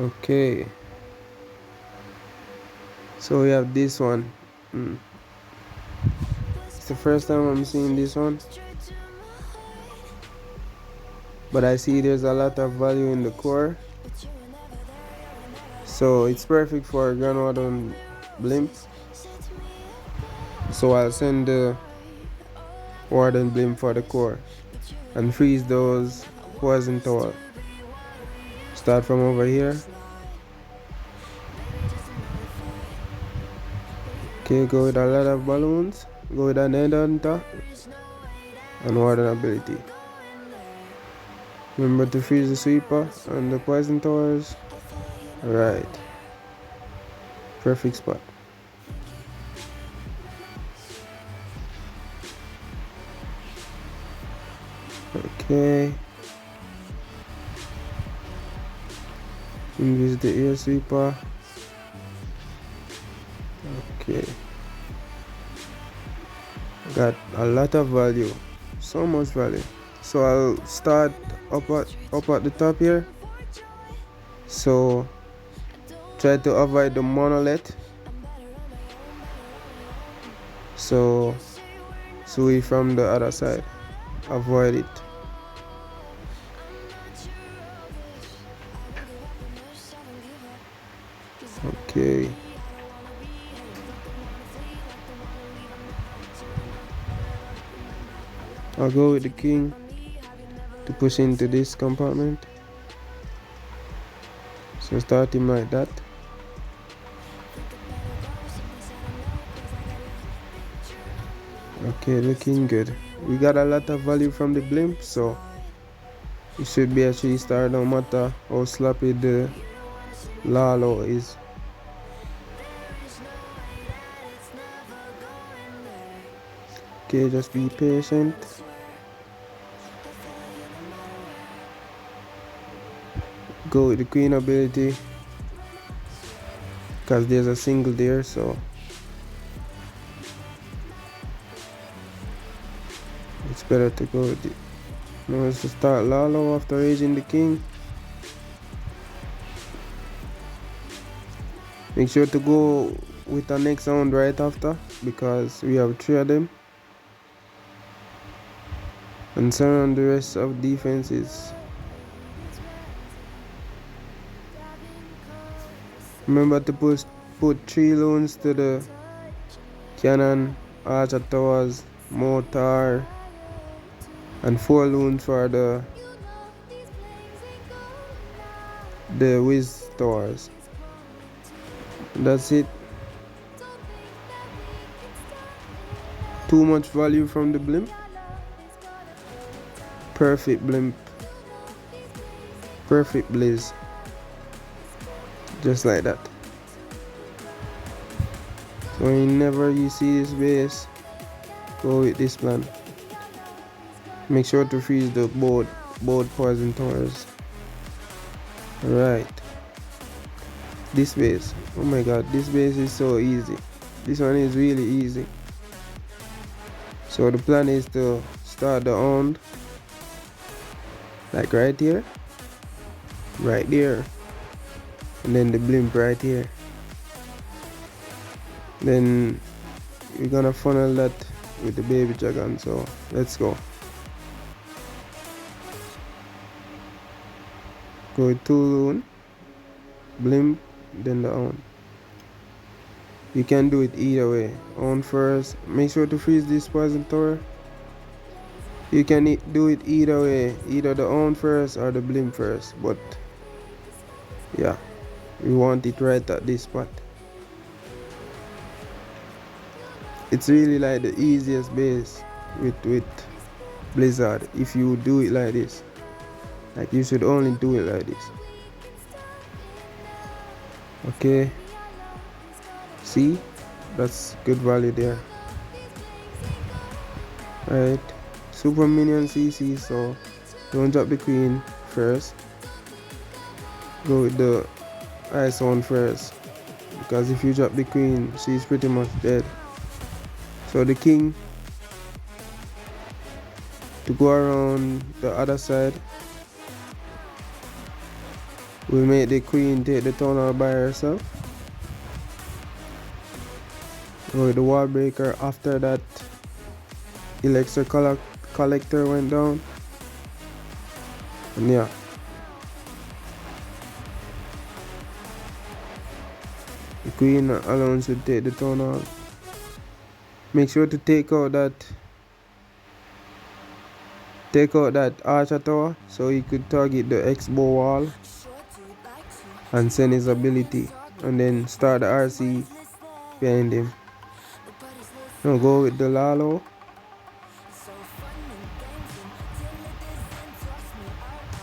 Okay, so we have this one. It's the first time I'm seeing this one, but I see there's a lot of value in the core, so it's perfect for a grandwater blimp. So I'll send the warden blimp for the core and freeze those poison tower. Start from over here. Okay, go with a lot of balloons, go with an end hunter and warden ability. Remember to freeze the sweeper and the poison towers. Alright, perfect spot. Okay, use the air sweeper. Okay, got a lot of value, so much value. So I'll start up at the top here. So try to avoid the monolith. So we from the other side, avoid it. Okay. I'll go with the king to push into this compartment. So start him like that. Okay, looking good. We got a lot of value from the blimp, so it should be a 3-star no matter how sloppy the Lalo is. Okay, just be patient. Go with the queen ability because there's a single there, so it's better to go with it. Now let's just start Lalo after raising the king. Make sure to go with the next round right after because we have 3 of them. And surround the rest of defenses. Remember to put 3 loons to the cannon, archer towers, mortar, and 4 loons for the whiz towers. That's it. Too much value from the blimp. Perfect blimp. Perfect blaze. Just like that. So whenever you see this base, go with this plan. Make sure to freeze the both poison towers. Alright. This base. Oh my god, this base is so easy. This one is really easy. So the plan is to start the hound. Like right here. Right there. And then the blimp right here. Then we're gonna funnel that with the baby dragon, so let's go. Go with 2 loon, blimp, then the hound. You can do it either way. Hound first. Make sure to freeze this poison tower. You can do it either way, either the hound first or the blimp first, but yeah, we want it right at this spot. It's really like the easiest base with Blizzard if you do it like this. Like you should only do it like this. Okay, see, that's good value there. Right, super minion CC, so don't drop the queen first. Go with the ice one first, because if you drop the queen, she's pretty much dead. So the king to go around the other side. We make the queen take the tunnel by herself. With the wall breaker after that electric collector went down. And yeah. The queen alone should take the tunnel. Make sure to take out that archer tower so he could target the X-bow wall and send his ability and then start the RC behind him. Now go with the Lalo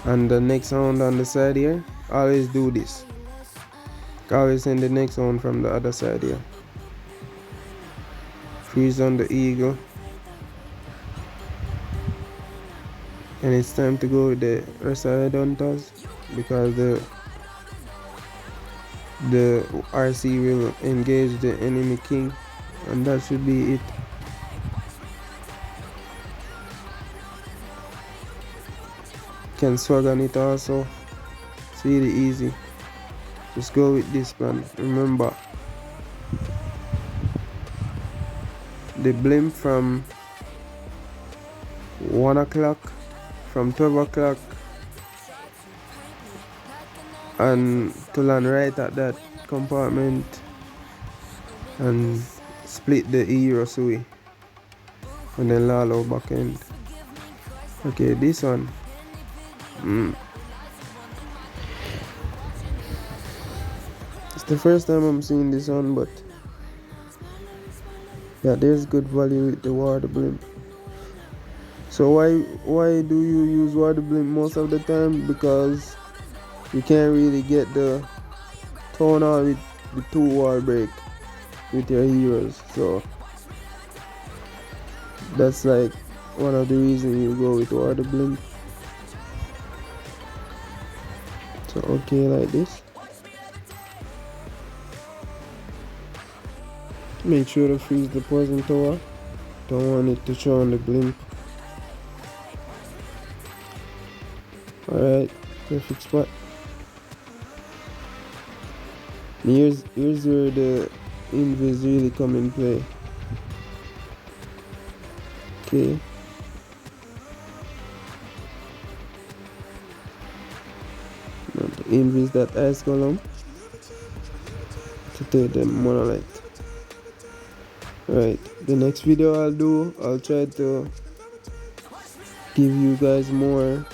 and the next round on the side here. Always do this. Always send the next one from the other side here. Freeze on the eagle. And it's time to go with the rest of the hunters because the RC will engage the enemy king, and that should be it. Can swag on it also. It's really easy. Just go with this plan. Remember, the blimp from 1 o'clock, from 12 o'clock, and to land right at that compartment and split the hero Sui and then Lalo back end. Okay, this one. It's the first time I'm seeing this one, but yeah, there's good value with the water blimp. So why do you use water blimp most of the time? Because you can't really get the tunnel with the 2 wall break with your heroes. So that's like one of the reasons you go with water blimp. So okay, like this. Make sure to freeze the poison tower. Don't want it to show on the blimp. Alright, perfect spot. Here's where the invis really come in play. Okay. Now to invis that ice column to take the monolith. Right, the next video I'll try to give you guys more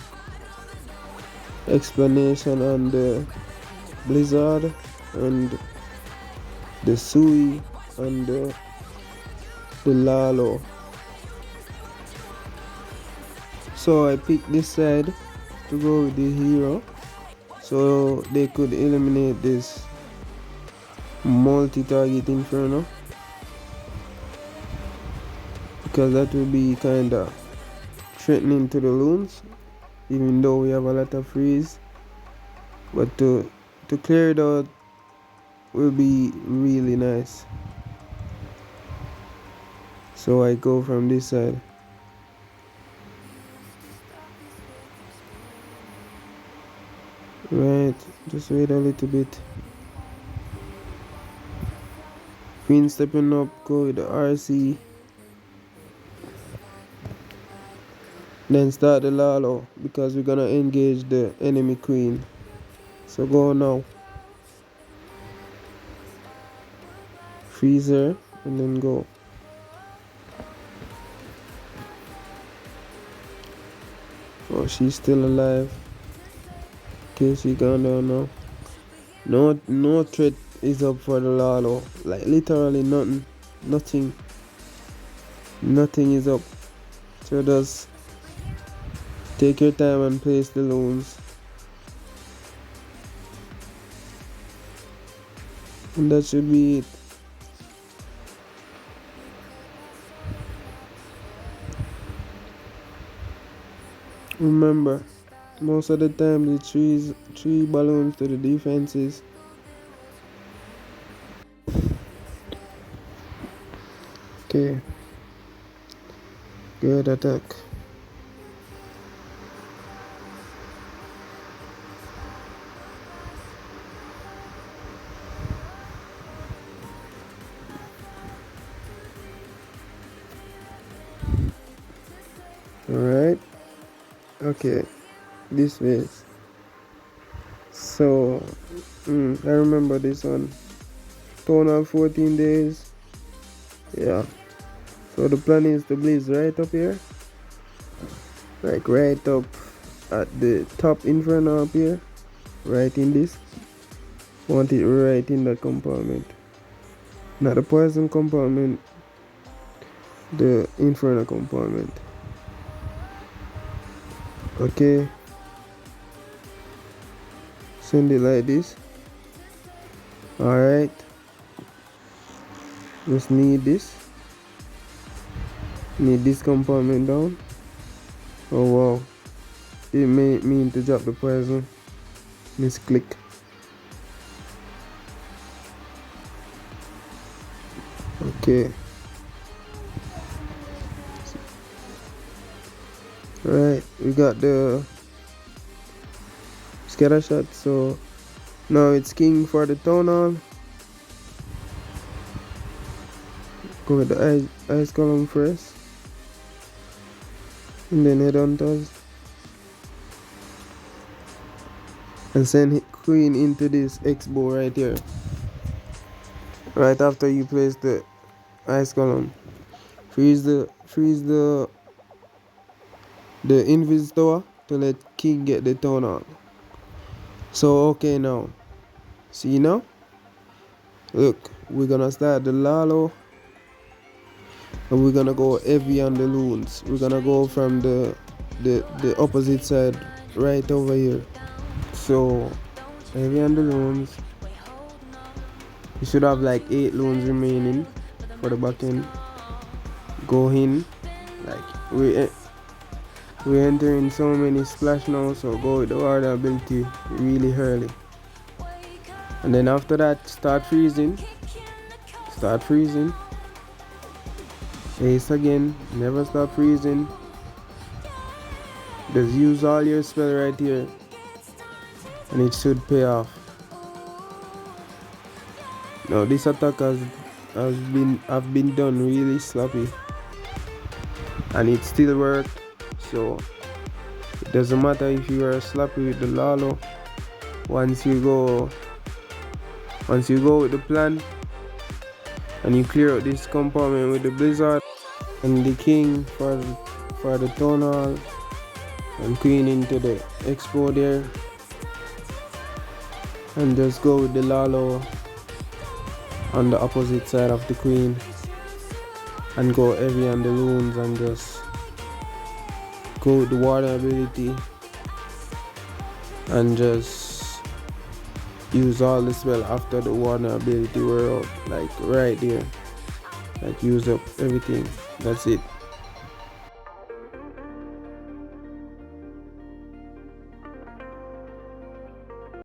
explanation on the blizzard and the Sui and the Lalo. So I picked this side to go with the hero so they could eliminate this multi-target inferno, because that will be kinda threatening to the loons, even though we have a lot of freeze. But to clear it out will be really nice. So I go from this side. Right, just wait a little bit. Queen stepping up, go with the RC. Then start the Lalo because we're gonna engage the enemy queen. So go now. Freeze her and then go. Oh, she's still alive. Okay, she gone down now. No threat is up for the Lalo. Like literally nothing is up. So just take your time and place the loons. And that should be it. Remember, most of the time the three balloons to the defenses. Okay. Good attack. Okay, this way. So, I remember this one. Total 14 days. Yeah. So the plan is to place right up here. Like right up at the top inferno up here. Right in this. Want it right in that compartment. Not the poison compartment. The inferno compartment. Okay. Send it like this. Alright. Just need this. Need this compartment down. Oh wow. It may mean to drop the poison. Misclick. Okay. Right, we got the scatter shot, so now it's king for the tonal. Go with the ice column first. And then head on toss. And send queen into this X bow right here. Right after you place the ice column. Freeze the invis tower to let king get the tonal. So okay now. See now? Look, we're gonna start the Lalo. And we're gonna go heavy on the loons. We're gonna go from the opposite side right over here. So heavy on the loons. You should have like 8 loons remaining for the back end. Go in. Like we entering so many splash now, so go with the order ability really early. And then after that start freezing. Ace again, never stop freezing. Just use all your spell right here and it should pay off. Now this attack has been done really sloppy and it still worked, so it doesn't matter if you are sloppy with the Lalo. Once you go with the plan and you clear out this compartment with the blizzard and the king for the tonal and queen into the expo there, and just go with the Lalo on the opposite side of the queen and go heavy on the loons and just go with the water ability and just use all the spell after the water ability wear out, like right there, like use up everything. That's it.